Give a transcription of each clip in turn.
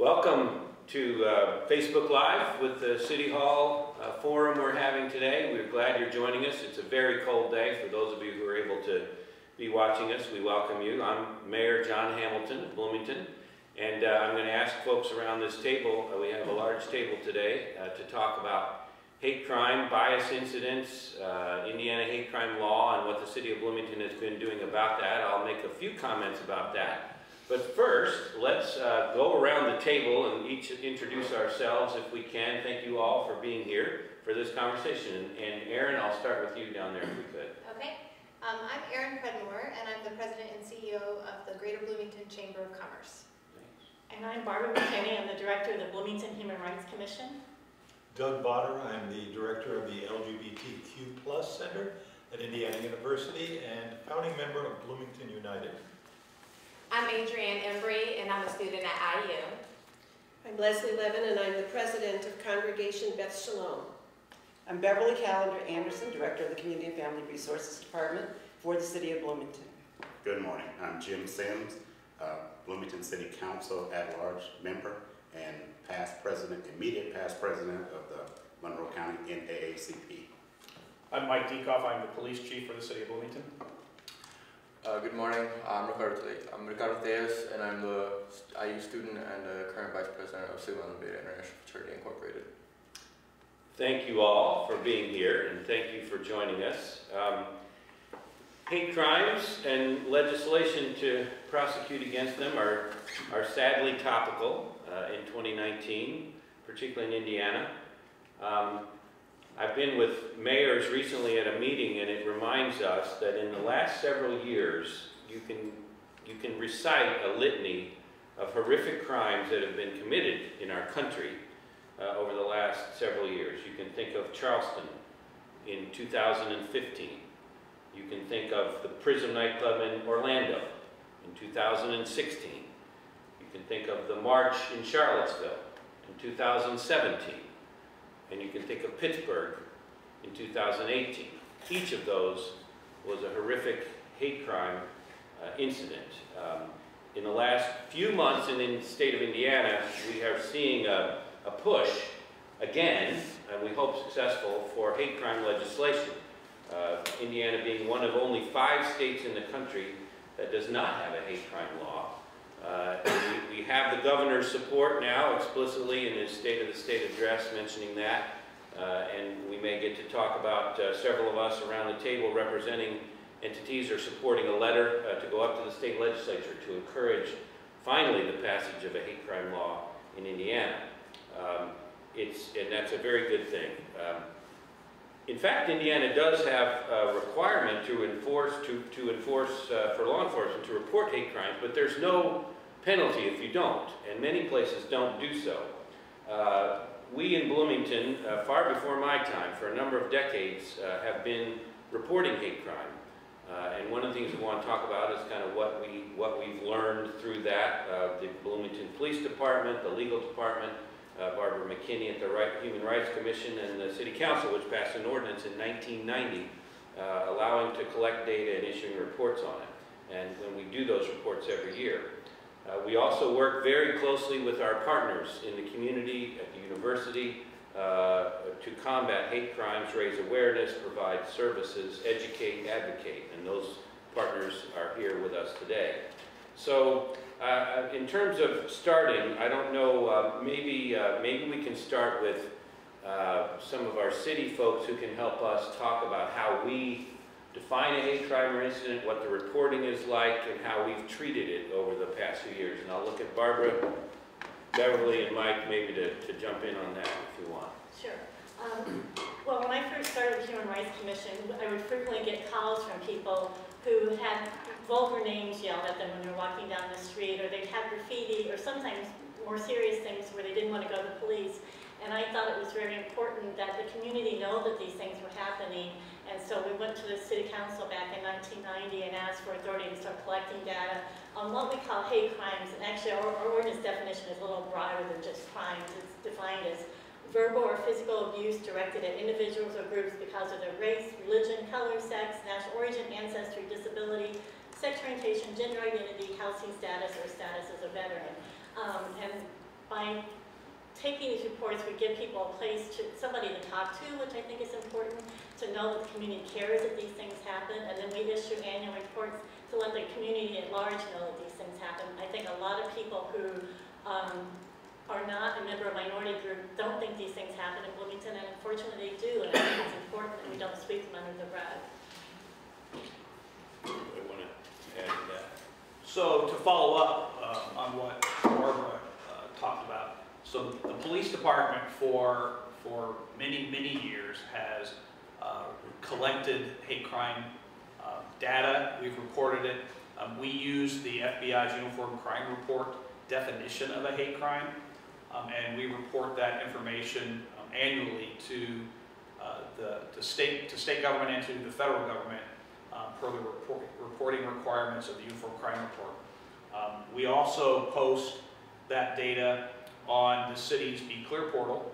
Welcome to Facebook Live with the City Hall forum we're having today. We're glad you're joining us. It's a very cold day. For those of you who are able to be watching us, we welcome you. I'm Mayor John Hamilton of Bloomington, and I'm going to ask folks around this table, we have a large table today, to talk about hate crime, bias incidents, Indiana hate crime law, and what the City of Bloomington has been doing about that. I'll make a few comments about that. But first, let's go around the table and each introduce ourselves if we can. Thank you all for being here for this conversation. And Erin, I'll start with you down there if we could. Okay. I'm Erin Predmore, and I'm the President and CEO of the Greater Bloomington Chamber of Commerce. Thanks. And I'm Barbara McKinney. I'm the Director of the Bloomington Human Rights Commission. Doug Bauder. I'm the Director of the LGBTQ+ Center at Indiana University and founding member of Bloomington United. I'm Adrienne Embry, and I'm a student at IU. I'm Lesley, Levin, and I'm the president of Congregation Beth Shalom. I'm Beverly Calender-Anderson, Director of the Community and Family Resources Department for the City of Bloomington. Good morning. I'm Jim Sims, Bloomington City Council at-large member and immediate past president of the Monroe County NAACP. I'm Mike Diekhoff. I'm the police chief for the City of Bloomington. Good morning. I'm Ricardo Tellez, and I'm the IU student and the current vice president of Sigma Alpha Beta International Fraternity Incorporated. Thank you all for being here, and thank you for joining us. Hate crimes and legislation to prosecute against them are sadly topical in 2019, particularly in Indiana. I've been with mayors recently at a meeting, and it reminds us that in the last several years, you can recite a litany of horrific crimes that have been committed in our country over the last several years. You can think of Charleston in 2015. You can think of the Prism nightclub in Orlando in 2016. You can think of the march in Charlottesville in 2017. And you can think of Pittsburgh in 2018. Each of those was a horrific hate crime incident. In the last few months in the state of Indiana, we are seeing a push, again, and we hope successful, for hate crime legislation. Indiana being one of only 5 states in the country that does not have a hate crime law. We have the governor's support now explicitly in his State of the State address mentioning that, and we may get to talk about several of us around the table representing entities or supporting a letter to go up to the state legislature to encourage finally the passage of a hate crime law in Indiana. And that's a very good thing. In fact, Indiana does have a requirement to enforce for law enforcement to report hate crimes, but there's no penalty if you don't, and many places don't do so. We in Bloomington, far before my time, for a number of decades, have been reporting hate crime. And one of the things we want to talk about is kind of what we've learned through that. The Bloomington Police Department, the Legal Department, Barbara McKinney at the Human Rights Commission, and the City Council, which passed an ordinance in 1990 allowing to collect data and issuing reports on it. And when we do those reports every year. We also work very closely with our partners in the community, at the university, to combat hate crimes, raise awareness, provide services, educate, advocate, and those partners are here with us today. So in terms of starting, I don't know, maybe we can start with some of our city folks who can help us talk about how we define a hate crime or incident, what the reporting is like, and how we've treated it over the past few years. And I'll look at Barbara, Beverly, and Mike maybe to jump in on that if you want. Sure. Well, when I first started the Human Rights Commission, I would frequently get calls from people who had vulgar names yelled at them when they were walking down the street, or they'd have graffiti, or sometimes more serious things where they didn't want to go to the police. And I thought it was very important that the community know that these things were happening. And so we went to the City Council back in 1990 and asked for authority to start collecting data on what we call hate crimes. And actually our ordinance definition is a little broader than just crimes. It's defined as verbal or physical abuse directed at individuals or groups because of their race, religion, color, sex, national origin, ancestry, disability, sexual orientation, gender identity, housing status, or status as a veteran. And by taking these reports, we give people a place to, somebody to talk to, which I think is important, to know that the community cares that these things happen, and then we issue annual reports to let the community at large know that these things happen. I think a lot of people who are not a member of a minority group don't think these things happen in Bloomington, and unfortunately they do, and I think it's important that we don't sweep them under the rug. I want to add to that. So to follow up on what Barbara talked about, so the police department for many, many years has collected hate crime data. We've reported it. We use the FBI's Uniform Crime Report definition of a hate crime, and we report that information annually to the state government and to the federal government per the reporting requirements of the Uniform Crime Report. We also post that data on the city's Be Clear portal.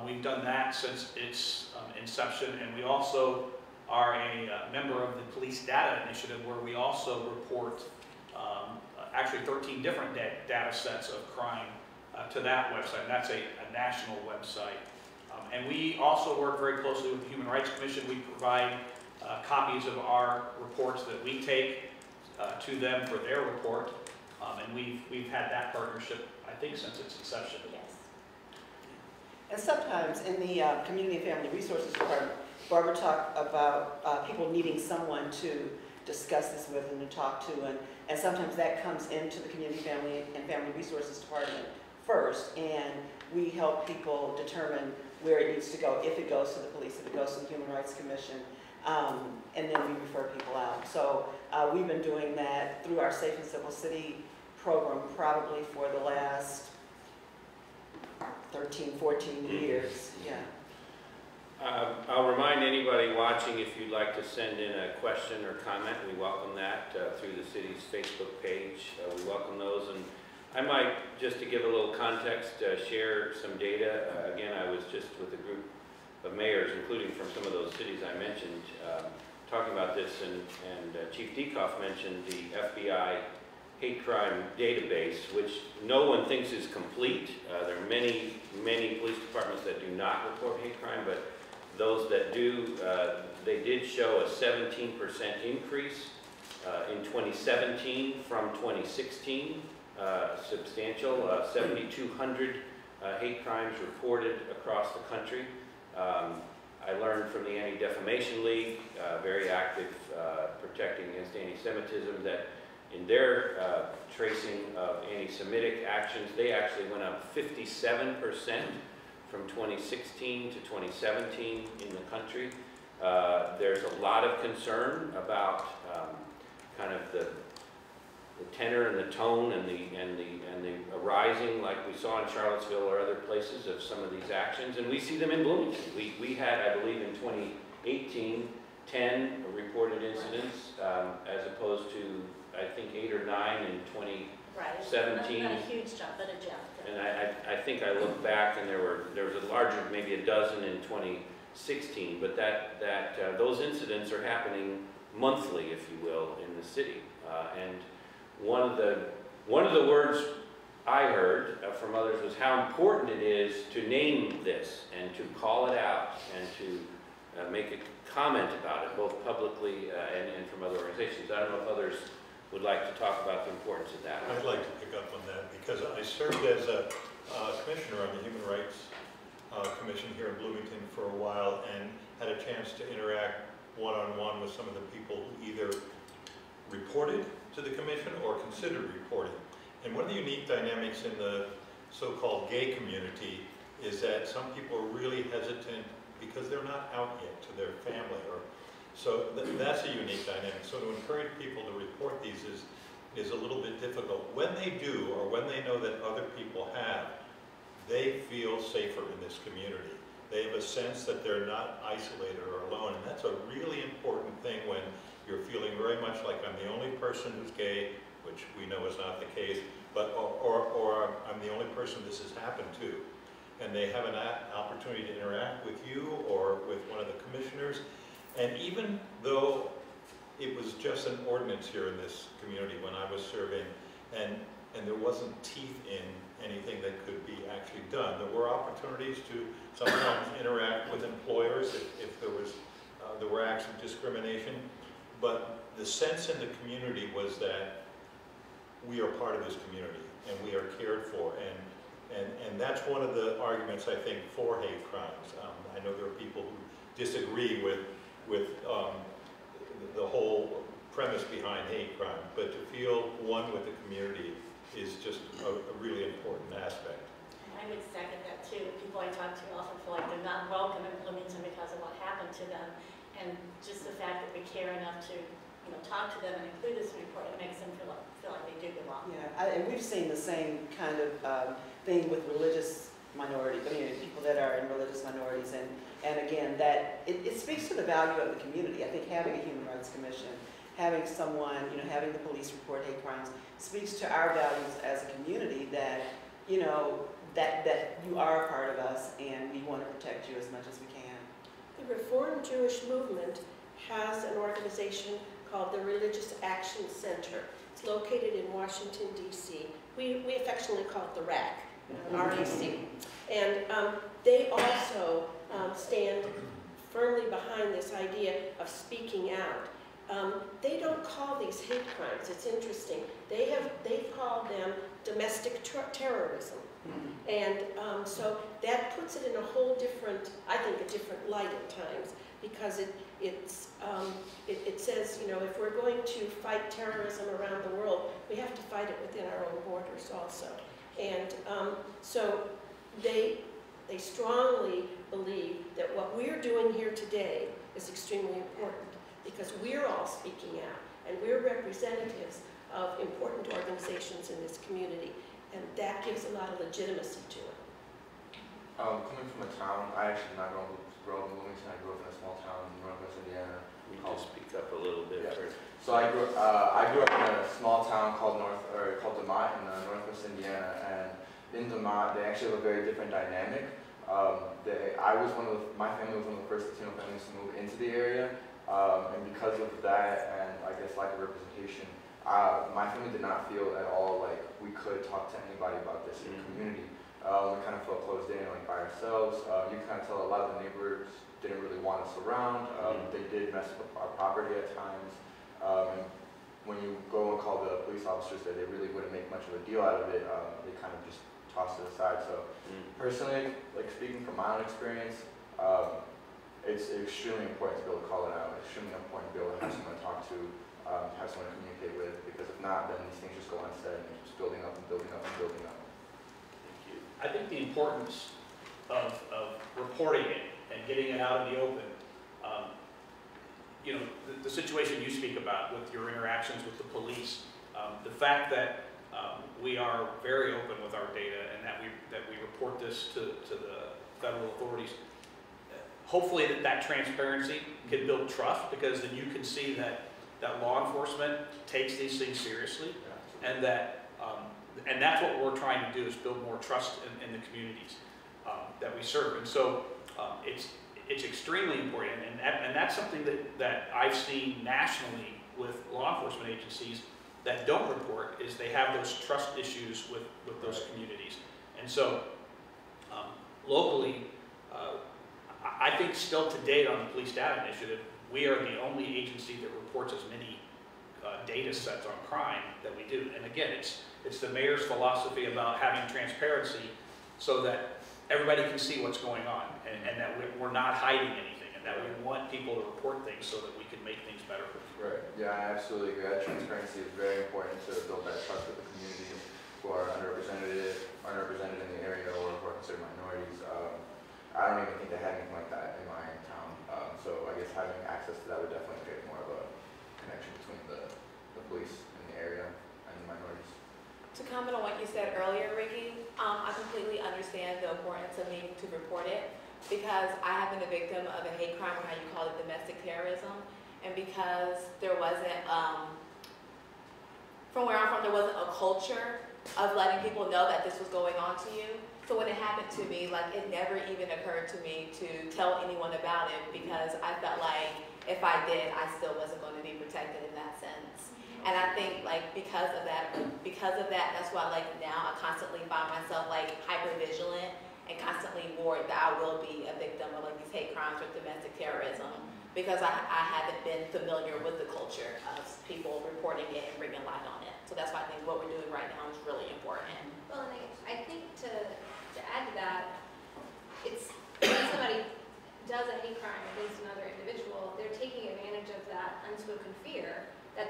We've done that since its inception, and we also are a member of the Police Data Initiative, where we also report actually 13 different data sets of crime to that website, and that's a national website. And we also work very closely with the Human Rights Commission. We provide copies of our reports that we take to them for their report, and we've had that partnership, I think, since its inception. Yes. And sometimes in the Community and Family Resources Department, Barbara talked about people needing someone to discuss this with and to talk to, and sometimes that comes into the Community, Family, and Family Resources Department first, and we help people determine where it needs to go, if it goes to the police, if it goes to the Human Rights Commission, and then we refer people out. So we've been doing that through our Safe and Civil City program probably for the last 13, 14 years, yeah. I'll remind anybody watching, if you'd like to send in a question or comment, we welcome that through the city's Facebook page. We welcome those, and I might, just to give a little context, share some data. Again, I was just with a group of mayors, including from some of those cities I mentioned, talking about this, and Chief Diekhoff mentioned the FBI hate crime database, which no one thinks is complete. There are many, many police departments that do not report hate crime, but those that do, they did show a 17% increase in 2017 from 2016, substantial, 7,200 hate crimes reported across the country. I learned from the Anti-Defamation League, very active protecting against anti-Semitism, that in their tracing of anti-Semitic actions, they actually went up 57% from 2016 to 2017 in the country. There's a lot of concern about kind of the tenor and the tone and the arising, like we saw in Charlottesville or other places, of some of these actions, and we see them in Bloomington. We had, I believe, in 2018, 10 reported incidents, as opposed to, I think, 8 or 9 in 2017. Not a huge jump, but a jump. And I think I look back, and there was a larger, maybe a dozen in 2016. But those incidents are happening monthly, if you will, in the city. And one of the words I heard from others was how important it is to name this and to call it out and to make a comment about it, both publicly and from other organizations. I don't know if others would like to talk about the importance of that. I'd like to pick up on that because I served as a commissioner on the Human Rights Commission here in Bloomington for a while and had a chance to interact one-on-one with some of the people who either reported to the commission or considered reporting. And one of the unique dynamics in the so-called gay community is that some people are really hesitant because they're not out yet to their family, or so that's a unique dynamic. So to encourage people to report these is a little bit difficult. When they do, or when they know that other people have, they feel safer in this community. They have a sense that they're not isolated or alone, and that's a really important thing when you're feeling very much like I'm the only person who's gay, which we know is not the case, but or I'm the only person this has happened to. And they have an opportunity to interact with you or with one of the commissioners. And even though it was just an ordinance here in this community when I was serving, and and there wasn't teeth in anything that could be actually done. There were opportunities to sometimes interact with employers if there were acts of discrimination, but the sense in the community was that we are part of this community and we are cared for, and that's one of the arguments, I think, for hate crimes. I know there are people who disagree with the whole premise behind hate crime, but to feel one with the community is just a really important aspect. I would second that too. People I talk to often feel like they're not welcome in Bloomington because of what happened to them, and just the fact that we care enough to talk to them and include this report, it makes them feel like they do belong. Yeah, and we've seen the same kind of thing with religious minorities, people that are in religious minorities, and again, that it speaks to the value of the community. I think having a Human Rights Commission, having someone, having the police report hate crimes, speaks to our values as a community that, that you are a part of us and we want to protect you as much as we can. The Reformed Jewish Movement has an organization called the Religious Action Center. It's located in Washington, D.C. We affectionately call it the RAC, RAC. And they also stand firmly behind this idea of speaking out. They don't call these hate crimes. It's interesting. They've called them domestic terrorism. And so that puts it in a whole different, I think, a different light at times, because it says, if we're going to fight terrorism around the world, we have to fight it within our own borders also. And so they strongly believe that what we're doing here today is extremely important, because we're all speaking out, and we're representatives of important organizations in this community, and that gives a lot of legitimacy to it. Coming from a town, I actually did not grow up in Bloomington. I grew up in a small town in Northwest Indiana. You can speak up a little bit. Yeah. So I grew up in a small town called DeMott in Northwest Indiana, and in DeMott they actually have a very different dynamic. My family was one of the first Latino families to move into the area, and because of that, and I guess lack of representation, my family did not feel at all like we could talk to anybody about this in the community. We kind of felt closed in, like by ourselves. You kind of tell a lot of the neighbors didn't really want us around. They did mess with our property at times. And when you go and call the police officers there, they really wouldn't make much of a deal out of it. They kind of just tossed it aside. So personally, like speaking from my own experience, it's extremely important to be able to call it out. It's extremely important to be able to have someone to talk to, have someone to communicate with, because if not, then these things just go unsaid and it's just building up and building up and building up. I think the importance of reporting it and getting it out in the open, the situation you speak about with your interactions with the police, the fact that we are very open with our data and that we report this to the federal authorities, hopefully that transparency can build trust, because then you can see that law enforcement takes these things seriously, and and that's what we're trying to do, is build more trust in the communities that we serve. And so it's extremely important, and that's something that I've seen nationally with law enforcement agencies that don't report, is they have those trust issues with those communities. And so locally, I think still to date on the Police Data Initiative, we are the only agency that reports as many data sets on crime that we do. And again, it's the mayor's philosophy about having transparency so that everybody can see what's going on, and that we're not hiding anything, and that we want people to report things so that we can make things better. Right. Yeah, I absolutely agree. That transparency is very important to build that trust with the communities who are underrepresented in the area, or who are considered minorities. I don't even think they had anything like that in my town. So I guess having access to that would definitely create more of a connection between the police in the area and the minorities. To comment on what you said earlier, Ricky, I completely understand the importance of needing to report it, because I have been a victim of a hate crime, or how you call it, domestic terrorism, and because there wasn't, from where I'm from, there wasn't a culture of letting people know that this was going on to you. So when it happened to me, like, it never even occurred to me to tell anyone about it, because I felt like if I did, I still wasn't going to be protected in that sense. And I think, like, because of that, because of that, that's why like now I constantly find myself like hyper vigilant and constantly worried that I will be a victim of like these hate crimes or domestic terrorism, because I haven't been familiar with the culture of people reporting it and bringing light on it. So that's why I think what we're doing right now is really important. Well, and I think to add to that, it's when somebody does a hate crime against another individual, they're taking advantage of that unspoken fear that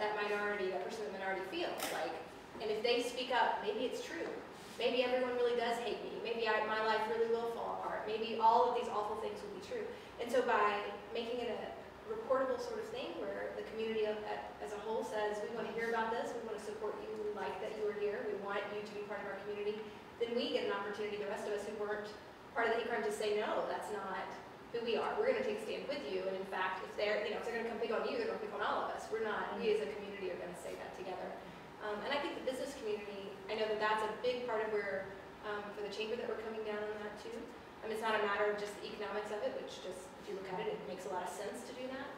person with minority feels like. And if they speak up, maybe it's true. Maybe everyone really does hate me. Maybe my life really will fall apart. Maybe all of these awful things will be true. And so by making it a reportable sort of thing where the community as a whole says, we want to hear about this, we want to support you, we like that you are here, we want you to be part of our community, then we get an opportunity, the rest of us who weren't part of the hate crime, to say, no, that's not who we are. We're going to take a stand with you. And in fact, if they're going to come pick on you, they're going to pick on all of us. We're not, we as a community are going to say that together. And I think the business community, I know that that's a big part of where, for the chamber, that we're coming down on that too. It's not a matter of just the economics of it, which just, if you look at it, it makes a lot of sense to do that.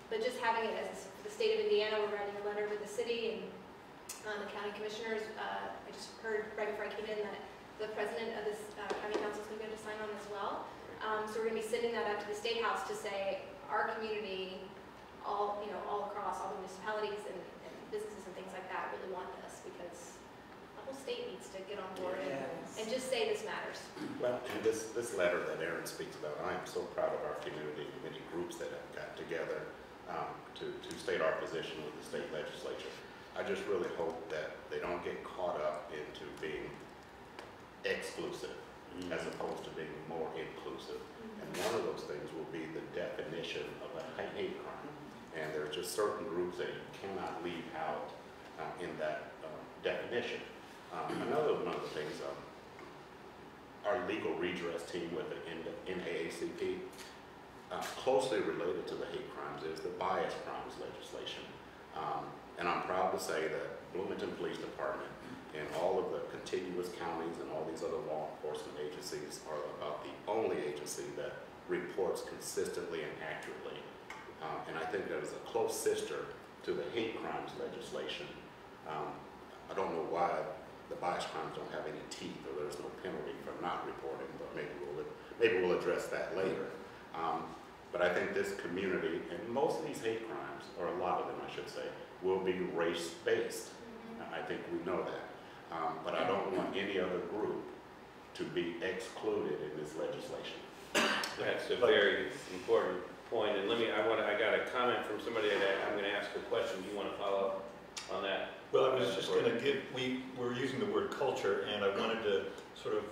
But just having it as the state of Indiana, we're writing a letter with the city and the county commissioners. I just heard right before I came in that the president of this county council is going to sign on as well. So we're going to be sending that out to the State House to say our community, all across all the municipalities and businesses and things like that, really want this, because the whole state needs to get on board and just say this matters. Well, and this letter that Erin speaks about, I am so proud of our community and many groups that have got together to state our position with the state legislature. I just really hope that they don't get caught up into being exclusive as opposed to being more inclusive. And one of those things will be the definition of a hate crime. And there are just certain groups that you cannot leave out in that definition. Another one of the things, our legal redress team with the NAACP, closely related to the hate crimes is the bias crimes legislation. And I'm proud to say that Bloomington Police Department and all of the contiguous counties and all these other law enforcement agencies are about the only agency that reports consistently and accurately. And I think that is a close sister to the hate crimes legislation. I don't know why the bias crimes don't have any teeth or there's no penalty for not reporting, but maybe we'll address that later. But I think this community, and most of these hate crimes, or a lot of them I should say, will be race-based. I think we know that. But I don't want any other group to be excluded in this legislation. That's a very important point. And I got a comment from somebody that I'm going to ask a question. Do you want to follow up on that? Well, I was just going to we're using the word culture, and I wanted to sort of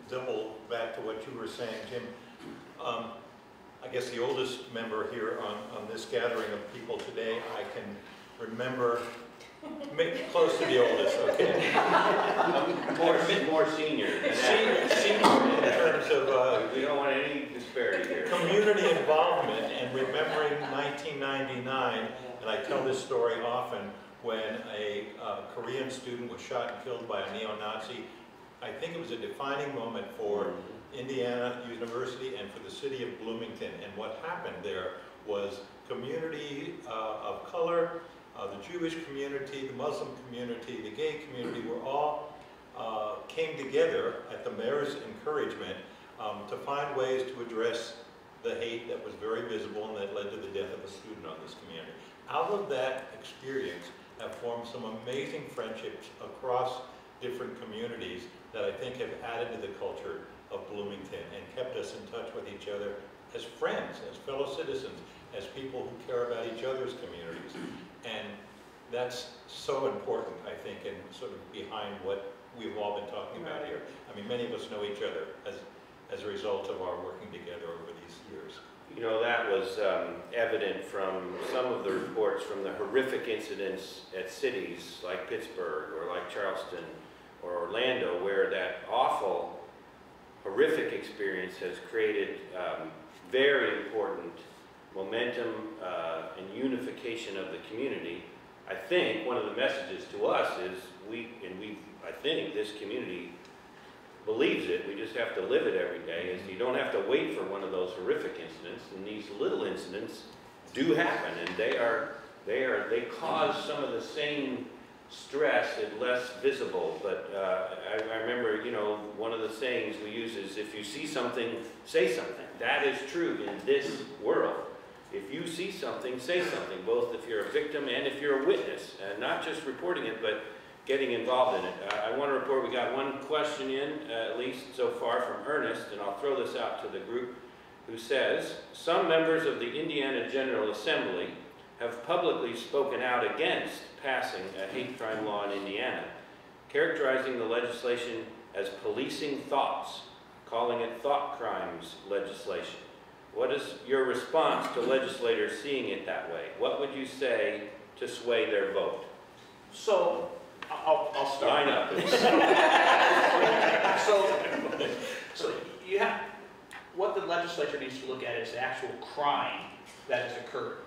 double back to what you were saying, Jim. I guess the oldest member here on this gathering of people today, I can remember, close to the oldest, okay. More senior. Senior in terms of we don't want any disparity here. Community involvement and remembering 1999, and I tell this story often, when a Korean student was shot and killed by a neo-Nazi. I think it was a defining moment for Indiana University and for the city of Bloomington. And what happened there was community of color, the Jewish community, the Muslim community, the gay community were all came together at the mayor's encouragement to find ways to address the hate that was very visible and that led to the death of a student on this community. Out of that experience have formed some amazing friendships across different communities that I think have added to the culture of Bloomington and kept us in touch with each other as friends, as fellow citizens, as people who care about each other's communities. And that's so important, I think, and sort of behind what we've all been talking about here. I mean, many of us know each other as a result of our working together over these years. You know, that was evident from some of the reports from the horrific incidents at cities like Pittsburgh or like Charleston or Orlando, where that awful, horrific experience has created very important momentum and unification of the community. I think one of the messages to us is I think this community believes it, we just have to live it every day, is you don't have to wait for one of those horrific incidents, and these little incidents do happen, and they cause some of the same stress it less visible, but I remember, you know, one of the sayings we use is, if you see something, say something. That is true in this world. If you see something, say something, both if you're a victim and if you're a witness, and not just reporting it, but getting involved in it. I want to report we got one question in, at least so far, from Ernest, and I'll throw this out to the group, who says, some members of the Indiana General Assembly have publicly spoken out against passing a hate crime law in Indiana, characterizing the legislation as policing thoughts, calling it thought crimes legislation. What is your response to legislators seeing it that way? What would you say to sway their vote? So, I'll start. Line up. So you have, what the legislature needs to look at is the actual crime that has occurred.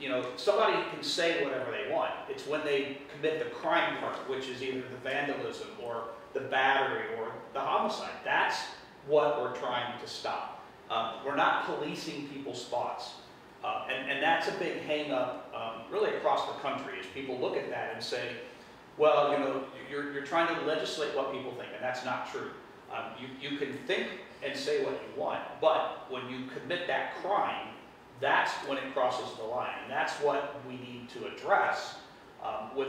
You know, somebody can say whatever they want. It's when they commit the crime part, which is either the vandalism or the battery or the homicide. That's what we're trying to stop. We're not policing people's thoughts. And that's a big hang-up really across the country, is people look at that and say, well, you know, you're trying to legislate what people think, and that's not true. You can think and say what you want, but when you commit that crime, that's when it crosses the line. And that's what we need to address with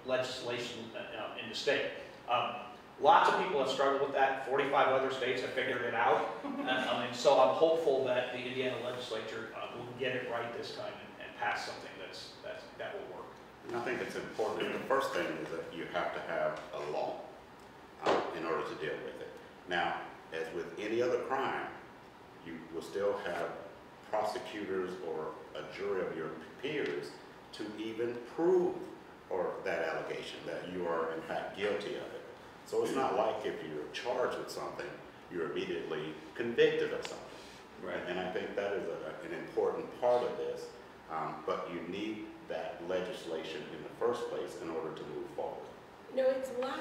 legislation in the state. Lots of people have struggled with that. 45 other states have figured it out. And so I'm hopeful that the Indiana legislature will get it right this time and pass something that will work. And I think it's important. The first thing is that you have to have a law in order to deal with it. Now, as with any other crime, you will still have prosecutors or a jury of your peers to even prove that allegation, that you are in fact guilty of it. So it's not like if you're charged with something, you're immediately convicted of something. Right. And I think that is an important part of this, but you need that legislation in the first place in order to move forward. No, it's a lot.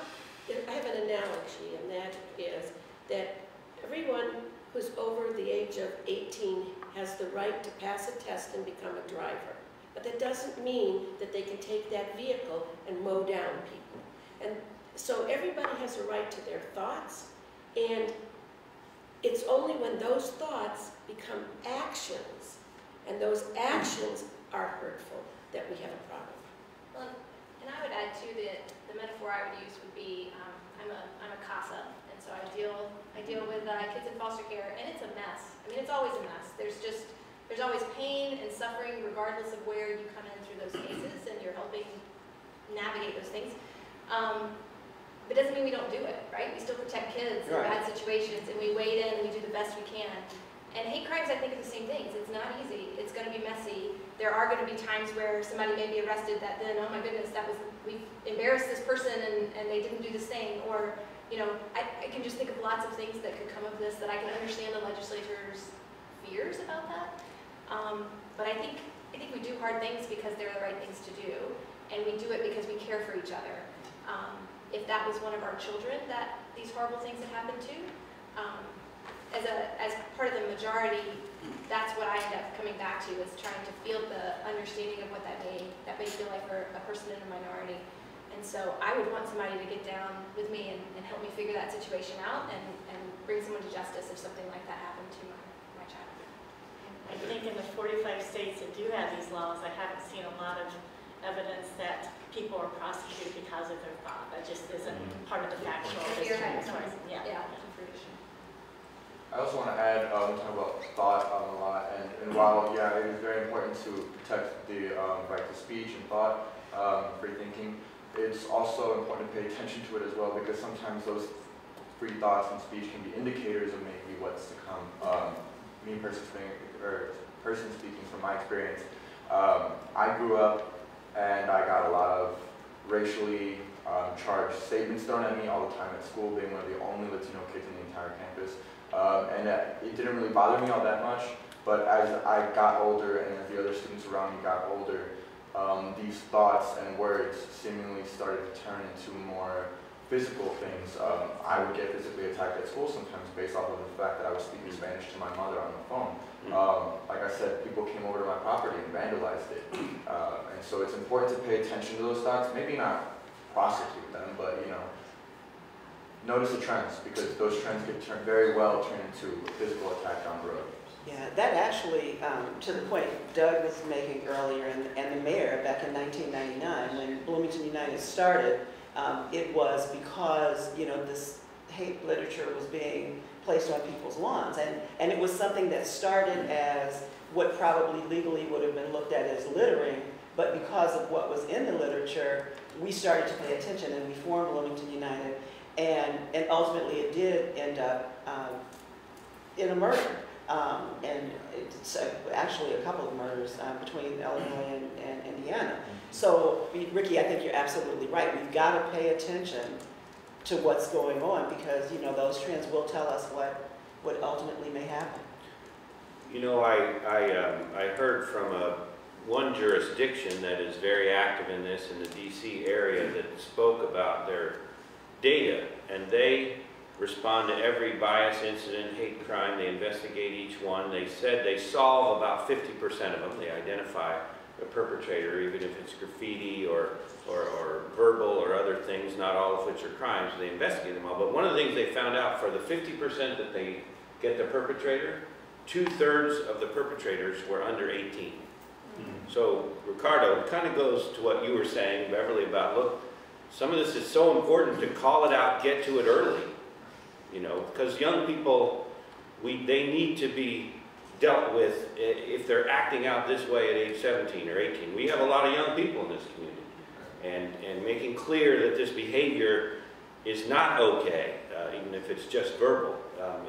I have an analogy, and that is that everyone who's over the age of 18 has the right to pass a test and become a driver. But that doesn't mean that they can take that vehicle and mow down people. And so everybody has a right to their thoughts, and it's only when those thoughts become actions, and those actions are hurtful, that we have a problem. Well, and I would add too that the metaphor I would use would be, I'm a CASA, and so I deal with kids in foster care, and it's a mess. I mean, it's always a mess. There's always pain and suffering regardless of where you come in through those cases, and you're helping navigate those things. But it doesn't mean we don't do it, right? We still protect kids in bad situations, and we wade in and we do the best we can. And hate crimes, I think, are the same things. It's not easy. It's going to be messy. There are going to be times where somebody may be arrested that then, oh my goodness, we've embarrassed this person and they didn't do this thing. Or, you know, I can just think of lots of things that could come of this that I can understand the legislators' fears about that. But I think we do hard things because they're the right things to do. And we do it because we care for each other. If that was one of our children that these horrible things had happened to, as part of the majority, that's what I end up coming back to, is trying to feel the understanding of what that may feel like for a person in a minority. And so I would want somebody to get down with me and help me figure that situation out and bring someone to justice if something like that happened to my child. I think in the 45 states that do have these laws, I haven't seen a lot of evidence that people are prosecuted because of their thought. That just isn't part of the factual history. Yeah. I also want to add, talk about thought a lot, and while, yeah, it is very important to protect the right to speech and thought, free thinking, it's also important to pay attention to it as well, because sometimes those free thoughts and speech can be indicators of maybe what's to come. Me person speaking from my experience, I grew up and I got a lot of racially charged statements thrown at me all the time at school, being one of the only Latino kids in the entire campus. And it didn't really bother me all that much, but as I got older and as the other students around me got older, these thoughts and words seemingly started to turn into more physical things. I would get physically attacked at school sometimes based off of the fact that I was speaking Spanish to my mother on the phone. Like I said, people came over to my property and vandalized it. And so it's important to pay attention to those thoughts, maybe not prosecute them, but you know, notice the trends, because those trends could very well turn into a physical attack down the road. Yeah, that actually, to the point Doug was making earlier, and the mayor back in 1999, when Bloomington United started, it was because, you know, this hate literature was being placed on people's lawns. And it was something that started as what probably legally would have been looked at as littering, but because of what was in the literature, we started to pay attention and we formed Bloomington United. And ultimately it did end up in a murder. And it's actually a couple of murders between Illinois and Indiana. So, Ricky, I think you're absolutely right. We've got to pay attention to what's going on, because, you know, those trends will tell us what ultimately may happen. You know, I heard from one jurisdiction that is very active in this in the DC area that spoke about their data, and they respond to every bias incident, hate crime. They investigate each one. They said they solve about 50% of them. They identify a perpetrator, even if it's graffiti or verbal or other things, not all of which are crimes. They investigate them all. But one of the things they found out, for the 50% that they get the perpetrator, 2/3 of the perpetrators were under 18. So, Ricardo, it kind of goes to what you were saying, Beverly, about, look, some of this is so important to call it out, get to it early. You know, because young people, they need to be dealt with if they're acting out this way at age 17 or 18. We have a lot of young people in this community. And making clear that this behavior is not okay, even if it's just verbal,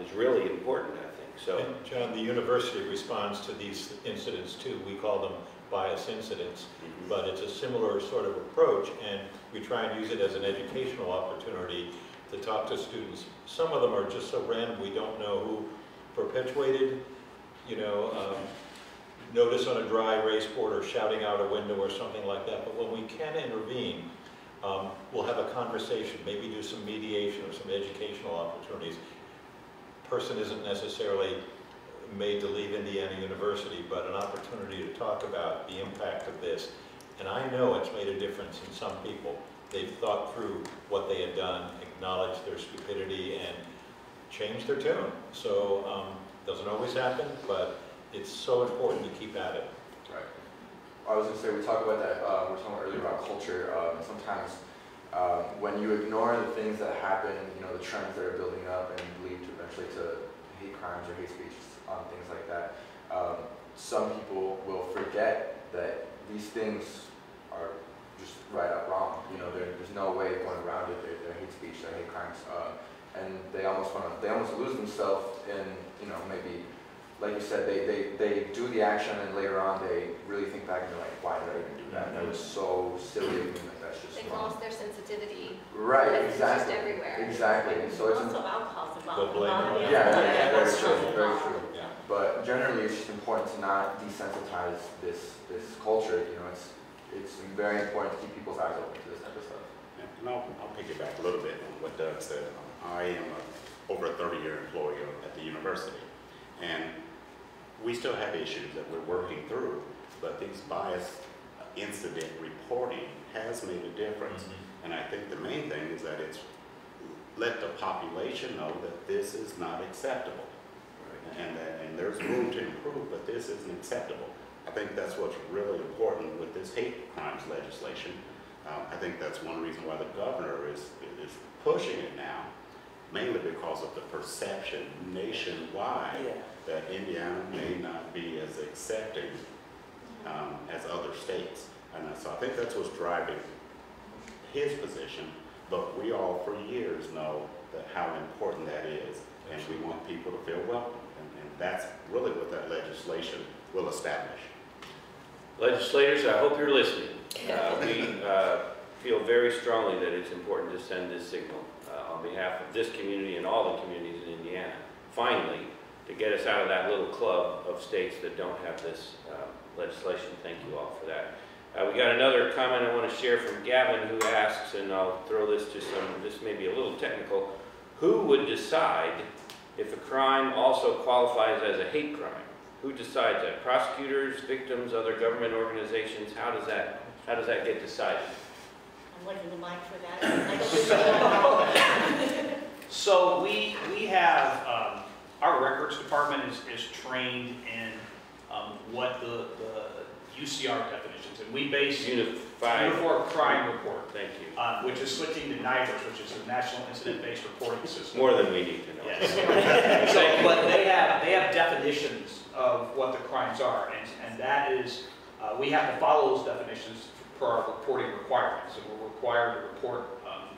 is really important, I think. So, and John, the university responds to these incidents too. We call them bias incidents, but it's a similar sort of approach, and we try and use it as an educational opportunity to talk to students. Some of them are just so random we don't know who perpetuated, you know, notice on a dry erase board or shouting out a window or something like that. But when we can intervene, we'll have a conversation, maybe do some mediation or some educational opportunities. Person isn't necessarily made to leave Indiana University, but an opportunity to talk about the impact of this. And I know it's made a difference in some people. They've thought through what they had done, acknowledged their stupidity, and changed their tune. So doesn't always happen, but it's so important to keep at it. Right. I was going to say, we talked about that, we were talking earlier about culture, and sometimes when you ignore the things that happen, you know, the trends that are building up and lead to eventually to hate crimes or hate speech, things like that, some people will forget that these things are just right up wrong. You know, there's no way of going around it. They're hate speech, they're hate crimes, and they almost lose themselves in, you know, maybe, like you said, they do the action and later on they really think back and they're like, why did I even do that? That was so silly of me. Like, that's just They've wrong. lost their sensitivity. Right, It's exactly. just everywhere. Exactly. And so it's Also alcohol's But involved. blame it on yeah, very that's true, very true. Yeah. But generally, it's just important to not desensitize this culture. You know, it's very important to keep people's eyes open to this type of stuff. And I'll piggyback a little bit on what Doug said. I am over a 30-year employee at the university, and we still have issues that we're working through, but these bias incident reporting has made a difference. And I think the main thing is that it's let the population know that this is not acceptable. And there's room to improve, but this isn't acceptable. I think that's what's really important with this hate crimes legislation. I think that's one reason why the governor is pushing it now, mainly because of the perception nationwide that Indiana may not be as accepting as other states. And so I think that's what's driving his position, but we all for years know that how important that is, and we want people to feel welcome. And that's really what that legislation will establish. Legislators, I hope you're listening. We feel very strongly that it's important to send this signal on behalf of this community and all the communities in Indiana, finally, to get us out of that little club of states that don't have this legislation. Thank you all for that. We got another comment I want to share from Gavin, who asks, and I'll throw this to this may be a little technical, who would decide if a crime also qualifies as a hate crime? Who decides that? Prosecutors, victims, other government organizations? How does that get decided? I'm looking to Mike for that. I So we have, our records department is trained in what the UCR definitions, and we base Uniform Crime Report, Thank you. which is switching to NIBRS, which is the National Incident-Based Reporting System. More than we need to know. Yes. So, but they have definitions of what the crimes are, and that is, we have to follow those definitions per our reporting requirements. So we're required to report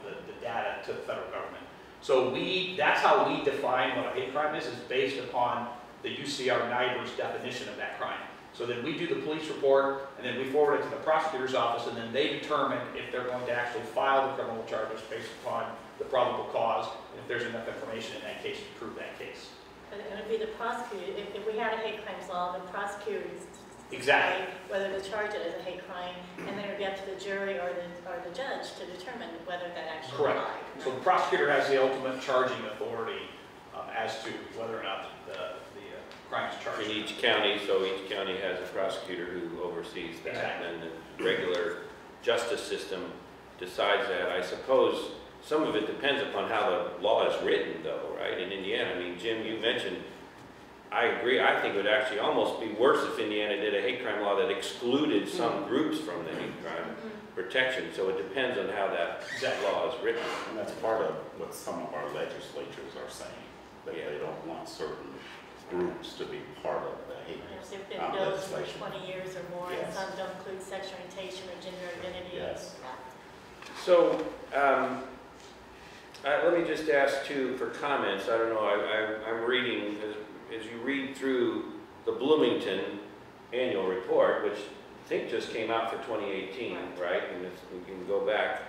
the data to the federal government. So that's how we define what a hate crime is based upon the UCR NIBRS definition of that crime. So then we do the police report, and then we forward it to the prosecutor's office, and then they determine if they're going to actually file the criminal charges based upon the probable cause, and if there's enough information in that case to prove that case. But it would be the prosecutor. If we had a hate crimes law, the prosecutor is Exactly. whether to charge it as a hate crime, and then it would be up to the jury or the judge to determine whether that actually Correct. applied. So the prosecutor has the ultimate charging authority as to whether or not the crime is charged. In each county, so each county has a prosecutor who oversees that, Exactly. and then the regular justice system decides that. I suppose some of it depends upon how the law is written, though, right? In Indiana, I mean, Jim, you mentioned, I agree, I think it would actually almost be worse if Indiana did a hate crime law that excluded some groups from the hate crime protection, so it depends on how that law is written. And that's part of what some of our legislatures are saying, that Yeah. they don't want certain groups to be part of the hate. There's been bills for legislation. 20 years or more, and Yes. some don't include sexual orientation or gender identity. Yes. So, let me just ask too for comments. I don't know, I'm reading, as you read through the Bloomington annual report, which I think just came out for 2018, right? And we can go back.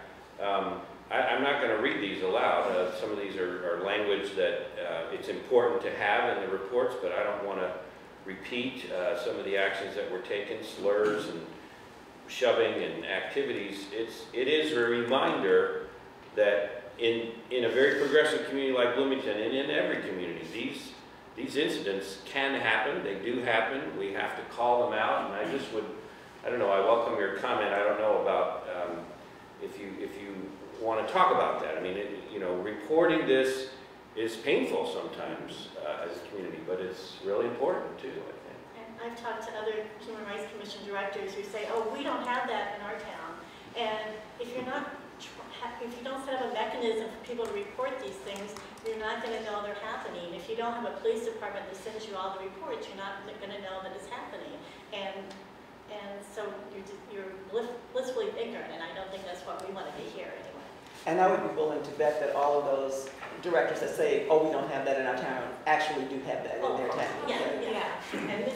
I'm not going to read these aloud. Some of these are language that it's important to have in the reports, but I don't want to repeat some of the actions that were taken, slurs and shoving and activities. It is a reminder that in a very progressive community like Bloomington, and in every community, these incidents can happen. They do happen. We have to call them out, and I don't know, I welcome your comment. I don't know about if you want to talk about that. I mean, reporting this is painful sometimes as a community, but it's really important too, I think. And I've talked to other Human Rights Commission directors who say, oh, we don't have that in our town. And if you don't set up a mechanism for people to report these things, you're not going to know they're happening. If you don't have a police department that sends you all the reports, you're not going to know that it's happening. And so you're blissfully ignorant, and I don't think that's what we want to be here anyway. And I would be willing to bet that all of those directors that say, oh, we don't have that in our town, actually do have that in their town. Yeah. And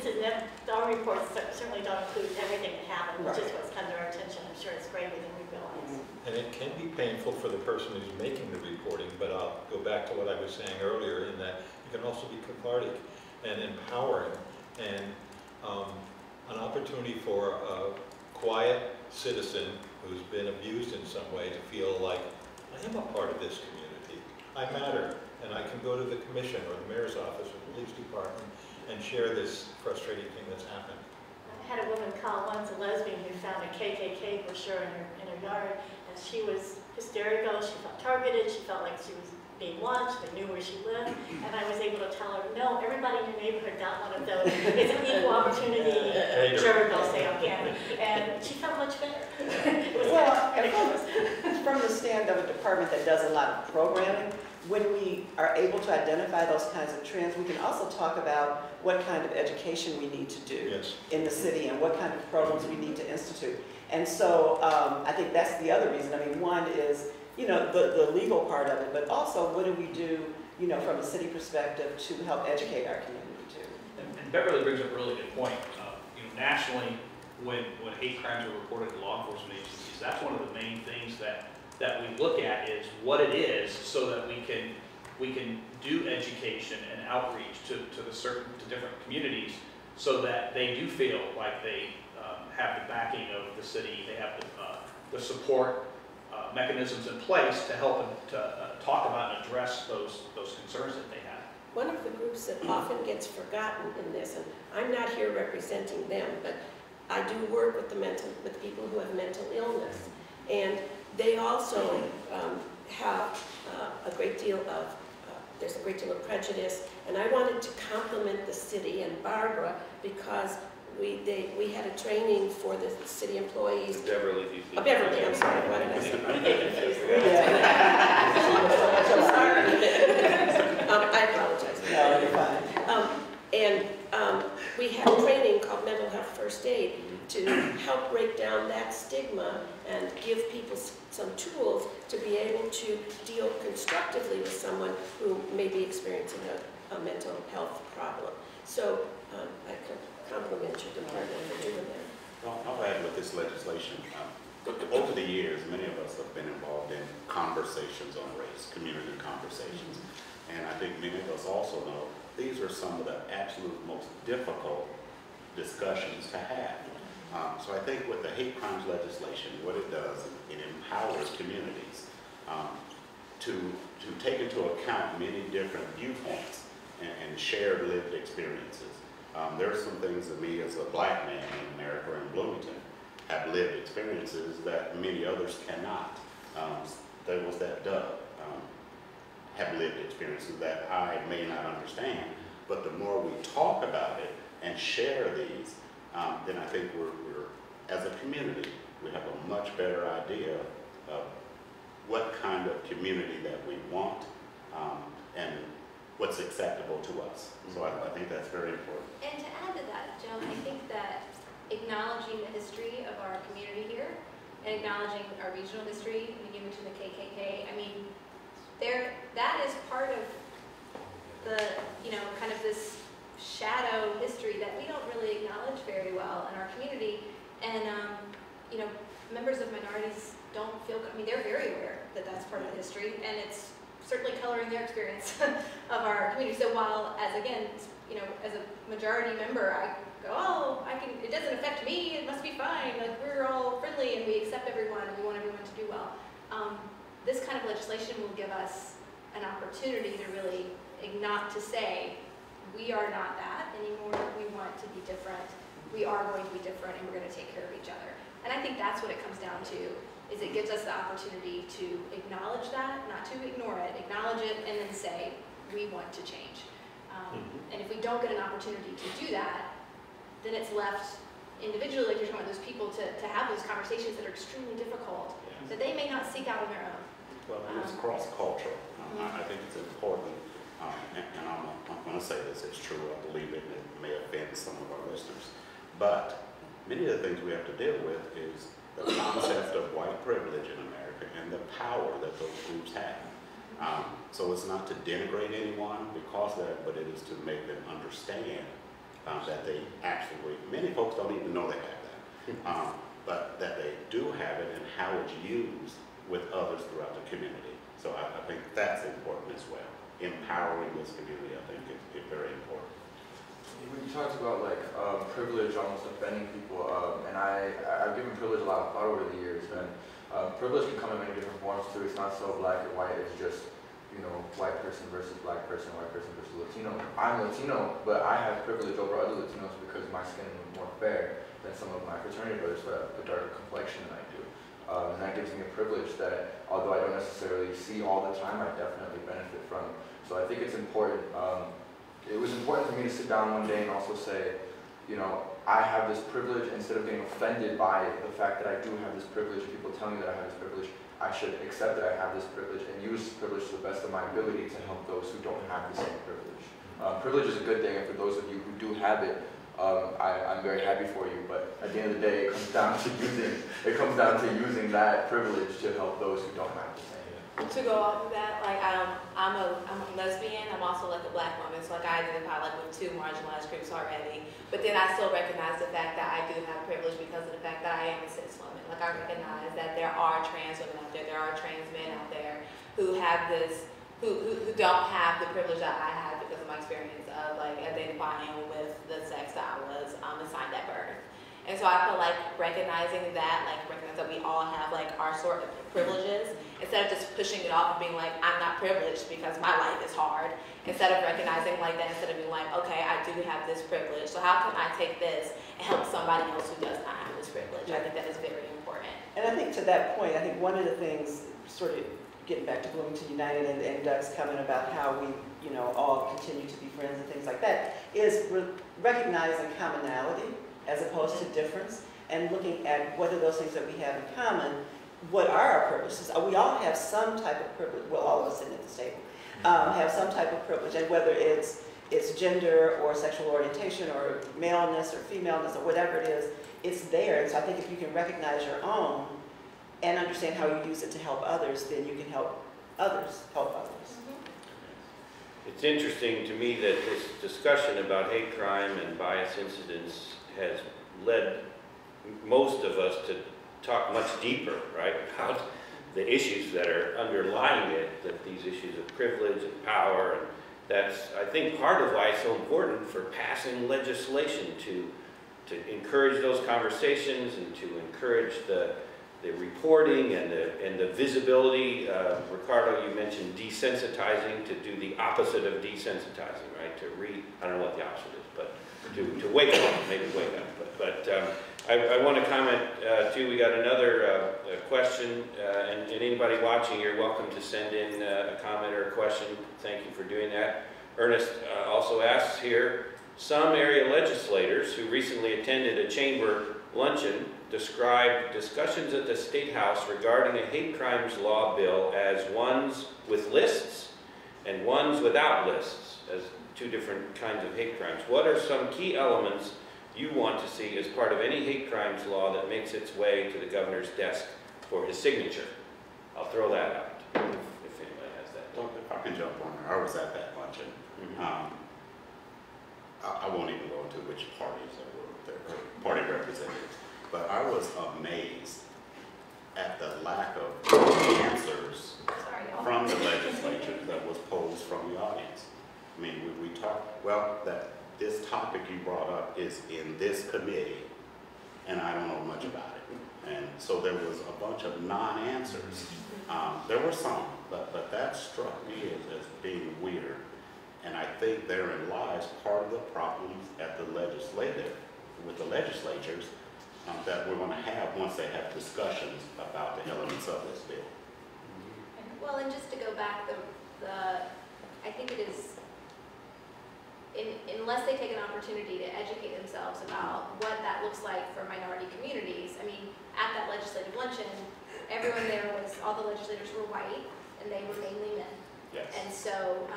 our reports certainly don't include everything that happened, which is what's come to our attention. I'm sure it's greater than we realize. And it can be painful for the person who's making the reporting, but I'll go back to what I was saying earlier in that it can also be cathartic and empowering, and an opportunity for a quiet citizen who's been abused in some way to feel like, I am a part of this community. I matter, and I can go to the commission or the mayor's office or the police department and share this frustrating thing that's happened. I had a woman call once, a lesbian, who found a KKK brochure in her yard, and she was hysterical. She felt targeted. She felt like she was being watched. They knew where she lived, and I was able to tell her, no, everybody in your neighborhood got one of those. It's an equal opportunity jerk, I'll say on camera, and she felt much better. From the stand of a department that does a lot of programming, when we are able to identify those kinds of trends, we can also talk about what kind of education we need to do in the city and what kind of programs we need to institute. And so I think that's the other reason. I mean, one is, the legal part of it, but also what do we do, from a city perspective to help educate our community too. And Beverly brings up a really good point. Nationally, when hate crimes are reported to law enforcement agencies, that's one of the main things that we look at is what it is, so that we can do education and outreach to different communities, so that they do feel like they have the backing of the city, they have the support mechanisms in place to help them to talk about and address those concerns that they have. One of the groups that often gets forgotten in this, and I'm not here representing them, but I do work with the people who have mental illness, and they also have a great deal of, there's a great deal of prejudice, and I wanted to compliment the city and Barbara because we had a training for the city employees. Beverly, Beverly, I'm sorry, what did I say? I'm sorry. I apologize. No, you're fine. We had a training called Mental Health First Aid to help break down that stigma and give people some tools to be able to deal constructively with someone who may be experiencing a mental health problem. So I compliment your department for doing that. Well, I'll add with this legislation, over the years, many of us have been involved in conversations on race, community conversations. And I think many of us also know these are some of the absolute most difficult discussions to have. So I think with the hate crimes legislation, what it does, it empowers communities to take into account many different viewpoints and shared lived experiences. There are some things that me as a black man in America and Bloomington have lived experiences that many others cannot. There was that Doug have lived experiences that I may not understand, but the more we talk about it and share these, then I think we're as a community, we have a much better idea of what kind of community that we want and what's acceptable to us. So I think that's very important. And to add to that, Joan, I think that acknowledging the history of our community here and acknowledging our regional history, I mean, you mentioned the KKK, I mean, that is part of the, kind of this shadow history that we don't really acknowledge very well in our community. And, members of minorities don't feel, they're very aware that that's part of the history, and it's certainly coloring their experience of our community. So while, as a majority member, I go, oh, it doesn't affect me, it must be fine, like we're all friendly and we accept everyone and we want everyone to do well. This kind of legislation will give us an opportunity to really not to say, we are not that anymore, we want to be different, we are going to be different, and we're going to take care of each other. And I think that's what it comes down to, is it gives us the opportunity to acknowledge that, not to ignore it, acknowledge it, and then say, we want to change. And if we don't get an opportunity to do that, then it's left individually, like you're talking about, those people to have those conversations that are extremely difficult, that they may not seek out on their own. Well, and it's cross-cultural. I think it's important, and I'm going to say this, it's true, I believe it, and it may offend some of our listeners, but many of the things we have to deal with is the concept of white privilege in America and the power that those groups have. So it's not to denigrate anyone because of that, but it is to make them understand that they actually, many folks don't even know they have that, but that they do have it and how it's used with others throughout the community. So I think that's important as well. Empowering this community, I think, is very important. We talked about privilege almost offending people, and I've given privilege a lot of thought over the years, and privilege can come in many different forms too. It's not so black and white, it's just, white person versus black person, white person versus Latino. I'm Latino, but I have privilege over other Latinos because my skin is more fair than some of my fraternity brothers who have a darker complexion than I do. And that gives me a privilege that, although I don't necessarily see all the time, I definitely benefit from. So I think it's important. It was important for me to sit down one day and also say, I have this privilege. Instead of being offended by the fact that I do have this privilege, people tell me that I have this privilege, I should accept that I have this privilege and use this privilege to the best of my ability to help those who don't have the same privilege. Privilege is a good thing, and for those of you who do have it, I'm very happy for you, but at the end of the day, it comes down to using that privilege to help those who don't have the same. To go off of that, I'm a lesbian, I'm also a black woman, so I identify with two marginalized groups already. But then I still recognize the fact that I do have privilege because of the fact that I am a cis woman. I recognize that there are trans women out there are trans men out there who have this, who don't have the privilege that I have because of my experience of identifying with the sex that I was assigned at birth. And so I feel like recognizing that, recognize that we all have our sort of privileges, instead of just pushing it off and being like, I'm not privileged because my life is hard. Instead of recognizing that, instead of being like, okay, I do have this privilege, so how can I take this and help somebody else who does not have this privilege? I think that is very important. And I think think to that point, I think one of the things, sort of getting back to Bloomington United and Doug's comment about how we, you know, all continue to be friends and things like that, is recognizing commonality as opposed to difference, and looking at what are those things that we have in common, what are our purposes. We all have some type of privilege, well, all of us sitting at this table, have some type of privilege, and whether it's gender or sexual orientation or maleness or femaleness or whatever it is, it's there. And so I think if you can recognize your own and understand how you use it to help others, then you can help others help others. It's interesting to me that this discussion about hate crime and bias incidents has led most of us to talk much deeper, right, about the issues that are underlying it, that these issues of privilege and power, and that's, I think, part of why it's so important for passing legislation to encourage those conversations and to encourage the reporting and the visibility. Ricardo, you mentioned desensitizing, to do the opposite of desensitizing, right? I don't know what the opposite is, but to wake up, maybe wake up. But I want to comment too. We got another question, and anybody watching, you're welcome to send in a comment or a question. Thank you for doing that. Ernest also asks here, some area legislators who recently attended a chamber luncheon described discussions at the State House regarding a hate crimes law bill as ones with lists and ones without lists, as two different kinds of hate crimes. What are some key elements you want to see as part of any hate crimes law that makes its way to the governor's desk for his signature? I'll throw that out if anybody has that. Well, if I can jump on there, I was at that luncheon. I won't even go into which parties there were, party representatives, but I was amazed at the lack of answers from the legislature that was posed from the audience. I mean, we talked, well, that this topic you brought up is in this committee, and I don't know much about it. And so there was a bunch of non-answers. There were some, but that struck me as being weird. And I think therein lies part of the problems at the with the legislatures that we're going to have once they have discussions about the elements of this bill. Well, and just to go back, I think it is, unless they take an opportunity to educate themselves about what that looks like for minority communities. I mean, at that legislative luncheon, everyone there all the legislators were white, and they were mainly men. Yes. And so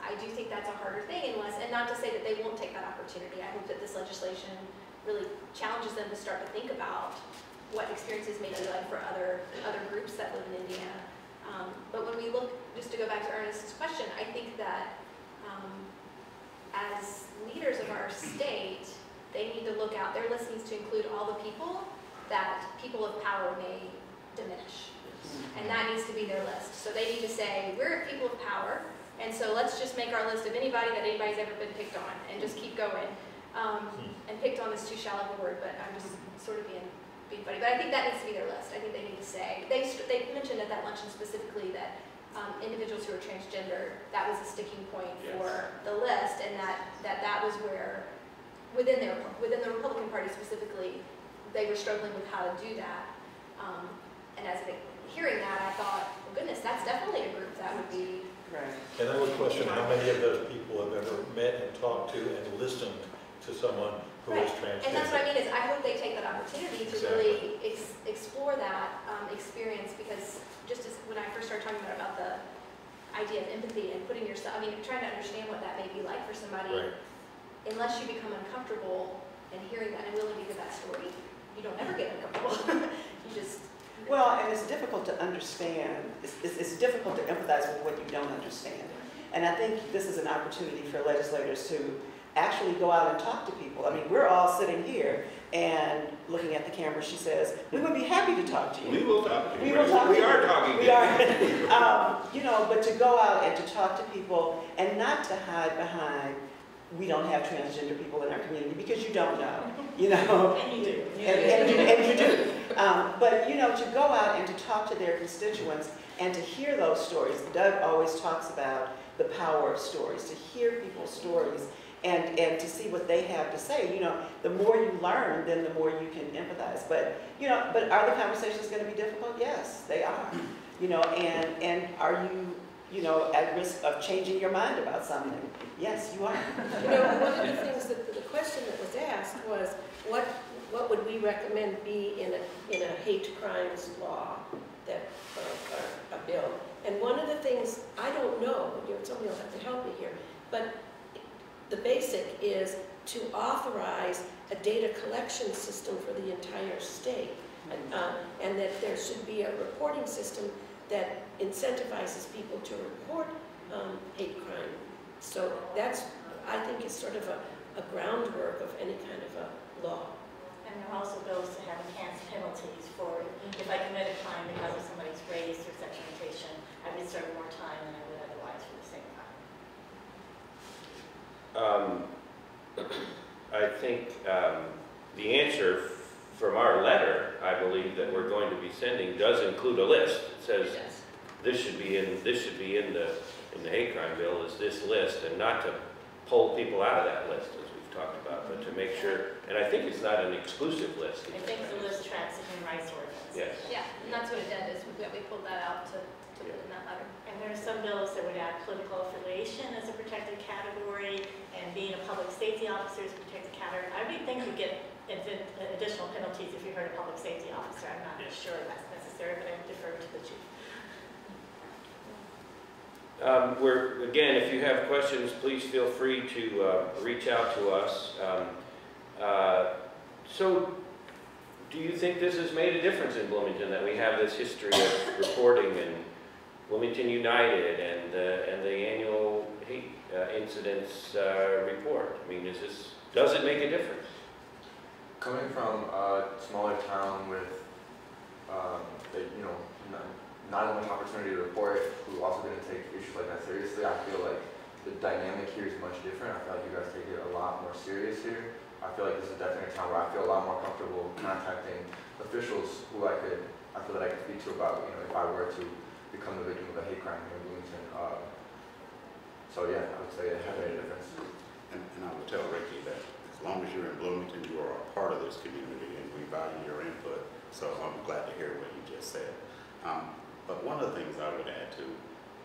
I do think that's a harder thing, and not to say that they won't take that opportunity. I hope that this legislation really challenges them to start to think about what experiences may be like for other groups that live in Indiana. But when we look, just to go back to Ernest's question, I think that as leaders of our state, they need to look out their listings to include all the people that people of power may diminish. And that needs to be their list. So they need to say, we're people of power, and so let's just make our list of anybody that anybody's ever been picked on, and just keep going. And picked on is too shallow of a word, but I'm just sort of being funny. But I think that needs to be their list. I think they need to say, they mentioned at that luncheon specifically that individuals who are transgender, that was a sticking point for the list, and that was where, within the Republican Party specifically, they were struggling with how to do that. And as hearing that, I thought, well, goodness, that's definitely a group that would be. Right. And I would question how many of those people have ever met and talked to and listened to someone who is transgender. And that's what I mean is I hope they take that opportunity to really explore that experience, because just as when I first started talking about the idea of empathy and putting yourself, I mean, trying to understand what that may be like for somebody, unless you become uncomfortable in hearing that and willing to hear that story, you don't ever get uncomfortable. You just. Well, and it's difficult to understand. It's difficult to empathize with what you don't understand. And I think this is an opportunity for legislators to actually go out and talk to people. I mean, we're all sitting here and looking at the camera. She says, we would be happy to talk to you. We will talk to you. We will talk to you. We are talking to you. We are. You know, but to go out and to talk to people and not to hide behind, we don't have transgender people in our community, because you don't know, you know. And you do. And you do. But, you know, to go out and to talk to their constituents and to hear those stories. Doug always talks about the power of stories, to hear people's stories and to see what they have to say. You know, the more you learn, then the more you can empathize. But, you know, but are the conversations going to be difficult? Yes, they are. You know, and are you, you know, at risk of changing your mind about something? Yes, you are. You know, one of the things that the question that was asked was, what would we recommend be in a hate crimes law that or a bill? And one of the things, I don't know, you know, somebody will have to help me here, but the basic is to authorize a data collection system for the entire state, and that there should be a reporting system that incentivizes people to report hate crime. So that's, I think, is sort of a groundwork of any kind of a law. And there are also bills to have enhanced penalties for if I commit a crime because of somebody's race or sexual orientation, I would serve more time than I would otherwise for the same crime. I think the answer from our letter, I believe, that we're going to be sending does include a list. It says this should be in the hate crime bill is this list, and not to pull people out of that list as we've talked about, but to make sure. And I think it's not an exclusive list. I think the list tracks the human rights ordinance. Yes. Yeah, and that's what it did, is we pulled that out to put in that letter. And there are some bills that would add political affiliation as a protected category, and being a public safety officer is a protected category. I would think you get additional penalties if you hurt a public safety officer. I'm not sure that's necessary, but I would defer to the chief. Again, if you have questions, please feel free to reach out to us. So, do you think this has made a difference in Bloomington, that we have this history of reporting and Bloomington United and the annual hate incidents report? I mean, does it make a difference? Coming from a smaller town with, not only an opportunity to report, who also didn't take issues like that seriously, I feel like the dynamic here is much different. I feel like you guys take it a lot more serious here. I feel like this is definitely a town where I feel a lot more comfortable contacting officials who I feel that I could speak to about, if I were to become the victim of a hate crime here in Bloomington. So yeah, I would say it has made a difference. And I would tell Ricky that as long as you're in Bloomington, you are a part of this community, and we value your input. So I'm glad to hear what you just said. But one of the things I would add to,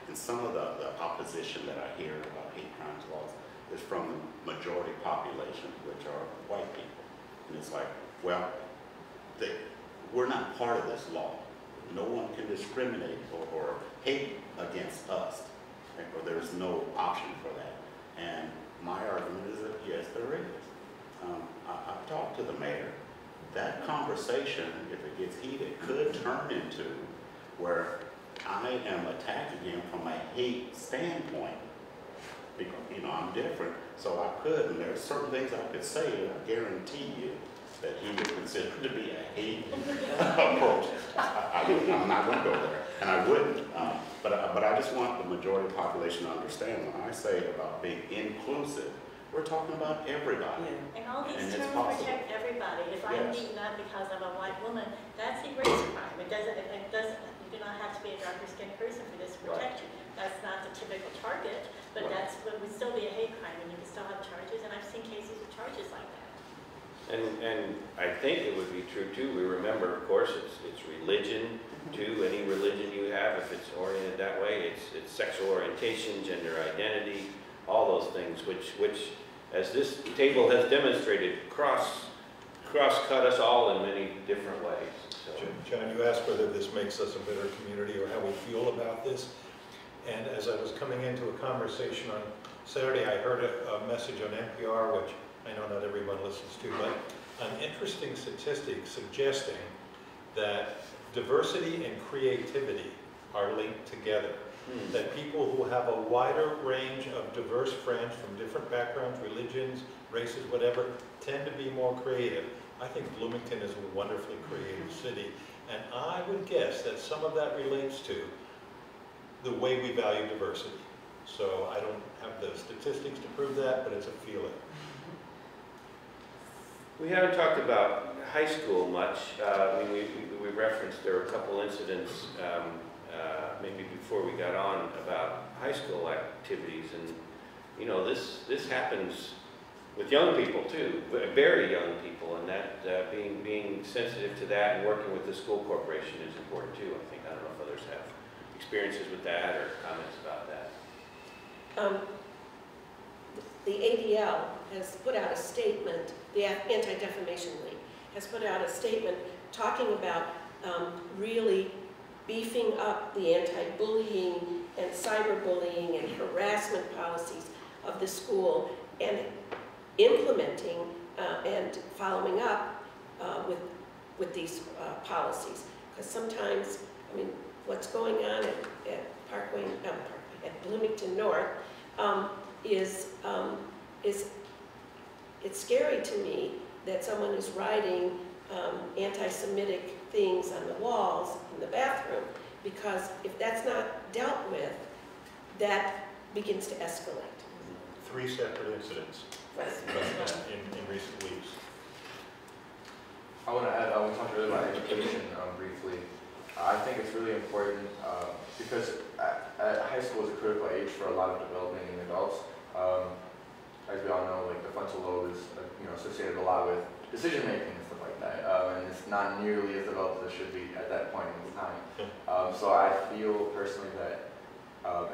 and some of the opposition that I hear about hate crimes laws is from the majority population, which are white people. And it's like, well, we're not part of this law. No one can discriminate or hate against us, or there's no option for that. And my argument is that yes, there is. I've talked to the mayor. That conversation, if it gets heated, could turn into where I am attacking him from a hate standpoint. Because, I'm different, so I could, and there's certain things I could say, and I guarantee you that he would consider to be a hate approach. I'm not going to go there, and I wouldn't. But I just want the majority population to understand when I say about being inclusive, we're talking about everybody. And all these And terms protect everybody. If I'm beaten up because I'm a white woman, that's a race crime. It doesn't, you do not have to be a darker skinned person for this to protect you. That's not the typical target, but it would still be a hate crime, and you can still have charges, and I've seen cases with charges like that. And I think it would be true too. We remember, of course, it's religion too. Any religion you have, if it's oriented that way, it's sexual orientation, gender identity, all those things, which as this table has demonstrated, cross-cut us all in many different ways. So. John, you asked whether this makes us a better community or how we feel about this. And as I was coming into a conversation on Saturday, I heard a message on NPR, which I know not everyone listens to, but an interesting statistic suggesting that diversity and creativity are linked together. That people who have a wider range of diverse friends from different backgrounds, religions, races, whatever, tend to be more creative. I think Bloomington is a wonderfully creative city, and I would guess that some of that relates to the way we value diversity. So I don't have the statistics to prove that, but it's a feeling. We haven't talked about high school much. We referenced there were a couple incidents maybe before we got on about high school activities, and this happens with young people too, very young people, and that being sensitive to that and working with the school corporation is important too. I think, I don't know if others have experiences with that or comments about that. The ADL has put out a statement, the Anti-Defamation League has put out a statement talking about really beefing up the anti-bullying and cyberbullying and harassment policies of the school and implementing and following up with these policies. Because sometimes, I mean, what's going on at Bloomington North is it's scary to me that someone is writing anti-Semitic things on the walls in the bathroom, because if that's not dealt with, that begins to escalate. 3 separate incidents in recent weeks. I want to add, we talked earlier about education briefly. I think it's really important because high school is a critical age for a lot of development in adults. As we all know, like the frontal lobe is associated a lot with decision making and stuff like that, and it's not nearly as developed as it should be at that point in time. So I feel personally that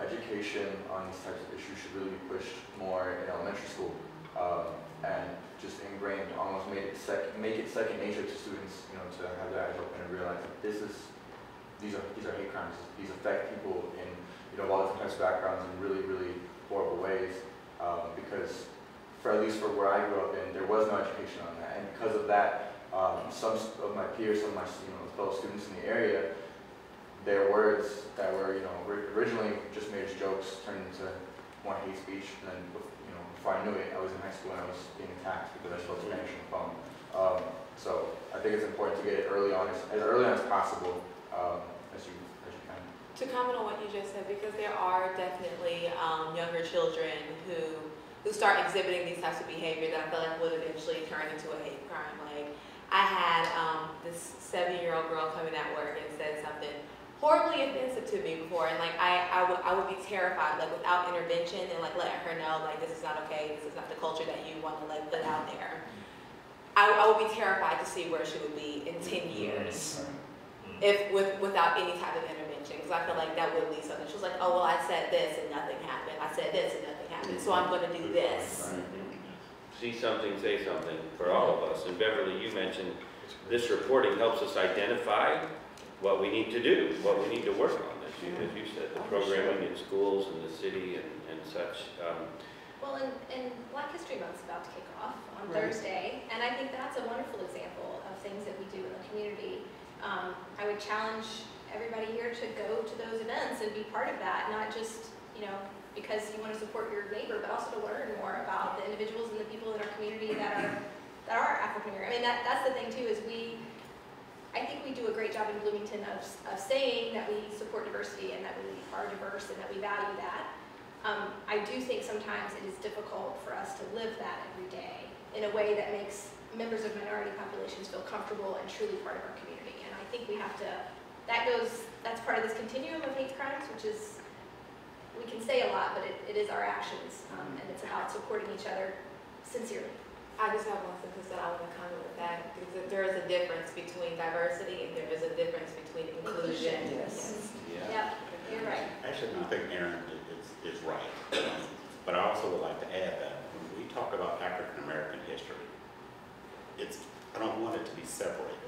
education on these types of issues should really be pushed more in elementary school, and just ingrained, almost make it second nature to students, to have their eyes open and realize that these are hate crimes. These affect people in all different types of backgrounds in really, really horrible ways. Because at least for where I grew up in, there was no education on that, and because of that, some of my peers, some of my fellow students in the area, their words that were originally just made as jokes turned into more hate speech. And then before I knew it, I was in high school and I was being attacked because I spoke Spanish on the phone. So I think it's important to get it early on, as early on as possible, as you can. To comment on what you just said, because there are definitely younger children who start exhibiting these types of behavior that I feel like would eventually turn into a hate crime. Like, I had this 7-year-old girl coming at work and said something horribly offensive to me before, and like I would be terrified, like without intervention and like letting her know like this is not okay, this is not the culture that you want to like put out there. I would be terrified to see where she would be in 10 years without any type of intervention, because I feel like that would lead something. She was like, oh well, I said this and nothing happened. I said this and nothing happened, so I'm going to do this. See something, say something for all of us. And Beverly, you mentioned this reporting helps us identify what we need to do, what we need to work on, as you said, the programming in schools and the city and such. Well, and Black History Month is about to kick off on Thursday, and I think that's a wonderful example of things that we do in the community. I would challenge everybody here to go to those events and be part of that, not just, because you want to support your neighbor, but also to learn more about the individuals and the people in our community that are African American. I mean, that's the thing too, is I think we do a great job in Bloomington of saying that we support diversity and that we are diverse and that we value that. I do think sometimes it is difficult for us to live that every day in a way that makes members of minority populations feel comfortable and truly part of our community. And I think we have to, that's part of this continuum of hate crimes, which is, we can say a lot, but it is our actions, and it's about supporting each other sincerely. I just have one sentence that I want to comment with that, because there is a difference between diversity and there is a difference between inclusion. Yes. Yeah. Yep, you're right. Actually, I think Erin is right. But I also would like to add that when we talk about African American history, I don't want it to be separated.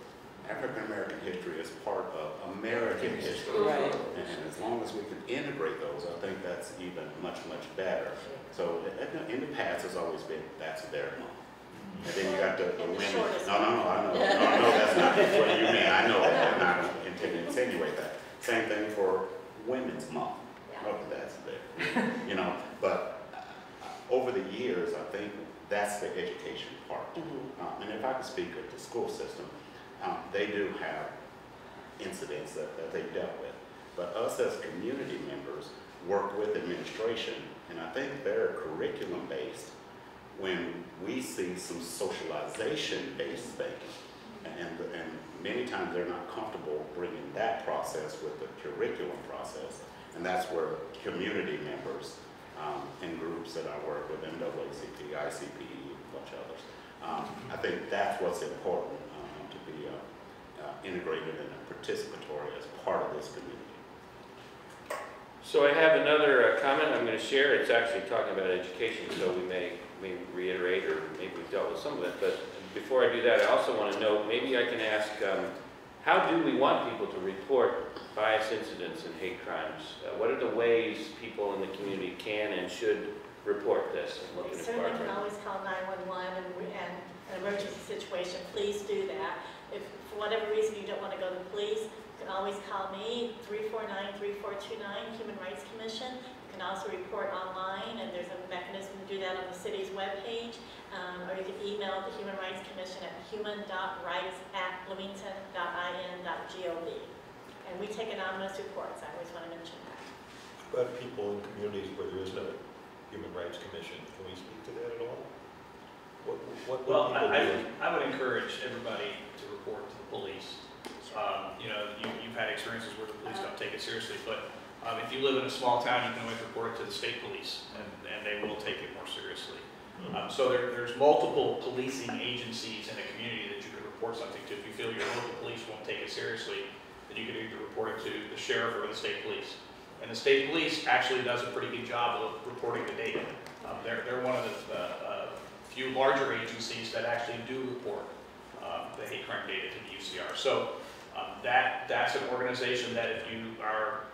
African American history is part of American history. Right. And as long as we can integrate those, I think that's even much, much better. So in the past, it's always been, that's their month. And then you got the women. No, I know. No, that's not what you mean. I know that. I'm not intending to insinuate that. Same thing for Women's Month. Yeah. Oh, that's there. But over the years, I think that's the education part. And if I could speak of the school system, they do have incidents that they dealt with. But us as community members work with administration, and I think they're curriculum-based when we see some socialization-based thinking. And many times they're not comfortable bringing that process with the curriculum process. And that's where community members in groups that I work with, NAACP, ICP, bunch of others. I think that's what's important, to be integrated and participatory as part of this community. So I have another comment I'm going to share. It's actually talking about education, so we may reiterate, or maybe we've dealt with some of it. But before I do that, I also want to note, maybe I can ask, how do we want people to report bias incidents and hate crimes? What are the ways people in the community can and should report this? I'm looking They at certainly can Barbara. always call 911 and an emergency situation, please do that. If for whatever reason you don't want to go to the police, you can always call me, 349-3429, Human Rights Commission. You can also report online, and there's a mechanism to do that on the city's webpage. Or you can email the Human Rights Commission at human.rights@bloomington.in.gov. And we take anonymous reports. I always want to mention that. But people in communities where there is no Human Rights Commission, can we speak to that at all? What Well, people do? I would encourage everybody to report to the police. You know, you've had experiences where the police don't take it seriously, but if you live in a small town, you can always report it to the state police, and they will take it more seriously. So there's multiple policing agencies in a community that you could report something to. If you feel your local police won't take it seriously, then you could either report it to the sheriff or the state police. And the state police actually does a pretty good job of reporting the data. They're one of the few larger agencies that actually do report the hate crime data to the UCR. So that's an organization that if you are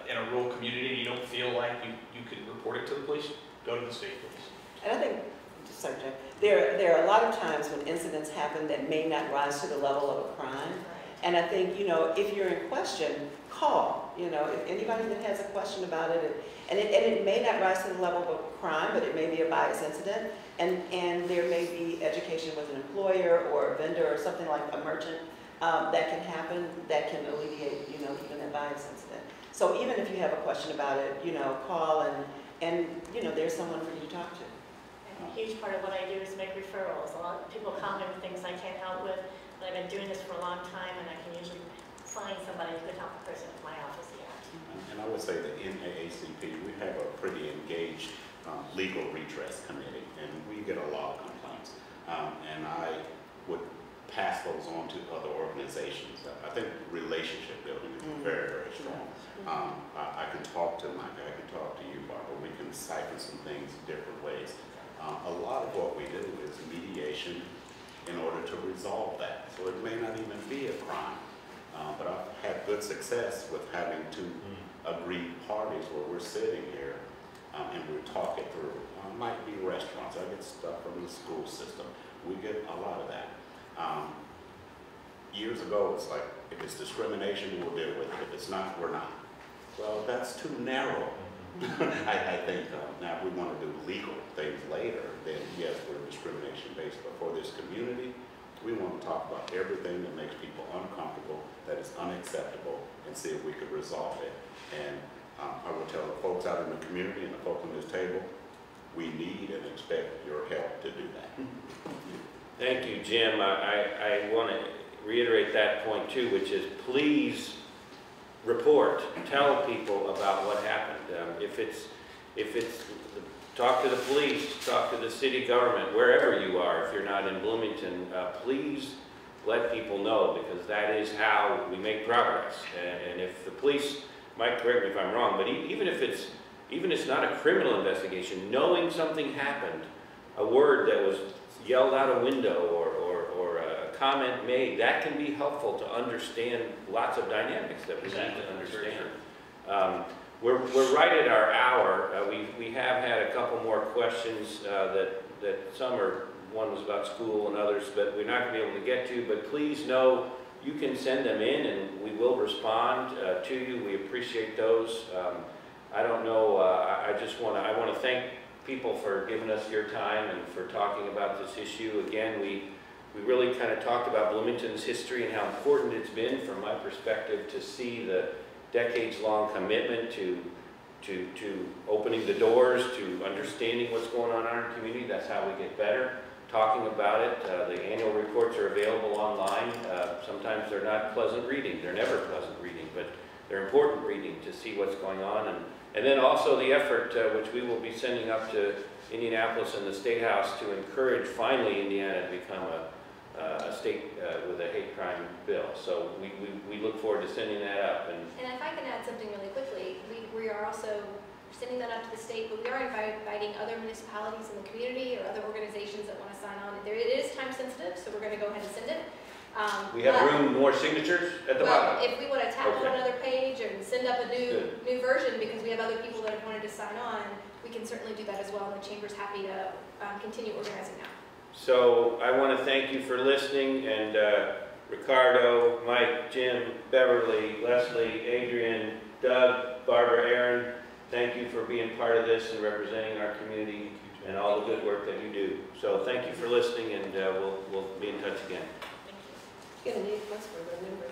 in a rural community and you don't feel like you can report it to the police, go to the state police. And I think, sorry, Jeff, there are a lot of times when incidents happen that may not rise to the level of a crime. And I think, you know, if you're in question, call. You know, if anybody that has a question about it, and it may not rise to the level of a crime, but it may be a bias incident, and there may be education with an employer or a vendor or something like a merchant that can happen that can alleviate, you know, even a bias incident. So even if you have a question about it, you know, call and you know, there's someone for you to talk to. And a huge part of what I do is make referrals. A lot of people call me with things I can't help with, but I've been doing this for a long time, and I can usually find somebody who could help the person in my office yet. And I would say that in NAACP, we have a pretty engaged legal redress committee, and we get a lot of complaints. And I would pass those on to other organizations. I think relationship building is very, very strong. I can talk to Mike, I can talk to you, Barbara. We can siphon some things different ways. A lot of what we do is mediation in order to resolve that. So it may not even be a crime, but I've had good success with having two agreed parties where we're sitting here and we're talking through. Might be restaurants. I get stuff from the school system. We get a lot of that. Years ago, it's like, if it's discrimination, we'll deal with it. If it's not, we're not. Well, that's too narrow. I think now if we want to do legal things later, then yes, we're discrimination-based. But for this community, we want to talk about everything that makes people uncomfortable, that is unacceptable, and see if we could resolve it. And I will tell the folks out in the community and the folks on this table, we need and expect your help to do that. Thank you, Jim. I want to reiterate that point too, which is please report, tell people about what happened. If it's talk to the police, talk to the city government, wherever you are. If you're not in Bloomington, please let people know, because that is how we make progress. And if the police, Mike, correct me if I'm wrong, but even if it's not a criminal investigation, knowing something happened, a word that was yelled out a window or a comment made, that can be helpful to understand lots of dynamics that we need to understand. We're right at our hour. We have had a couple more questions that some are, one was about school and others, but we're not going to be able to get to. But please know you can send them in and we will respond to you. We appreciate those. I don't know, I want to thank people for giving us your time and for talking about this issue. Again, we really kind of talked about Bloomington's history and how important it's been, from my perspective, to see the decades-long commitment to opening the doors, to understanding what's going on in our community. That's how we get better, talking about it. The annual reports are available online. Sometimes they're not pleasant reading. They're never pleasant reading, but they're important reading to see what's going on. And then also the effort, which we will be sending up to Indianapolis and the State House to encourage finally Indiana to become a state with a hate crime bill. So we look forward to sending that up. And if I can add something really quickly, we are also sending that up to the state, but we are inviting other municipalities in the community or other organizations that want to sign on. It is time sensitive, so we're going to go ahead and send it. We have room, more signatures at the bottom. If we want to tap on another page and send up a new version because we have other people that have wanted to sign on, we can certainly do that as well, and the Chamber's happy to continue organizing now. So I want to thank you for listening, and Ricardo, Mike, Jim, Beverly, Lesley, Adrian, Doug, Barbara, Erin, thank you for being part of this and representing our community and all the good work that you do. So thank you for listening, and we'll be in touch again. You're going to need us for remembering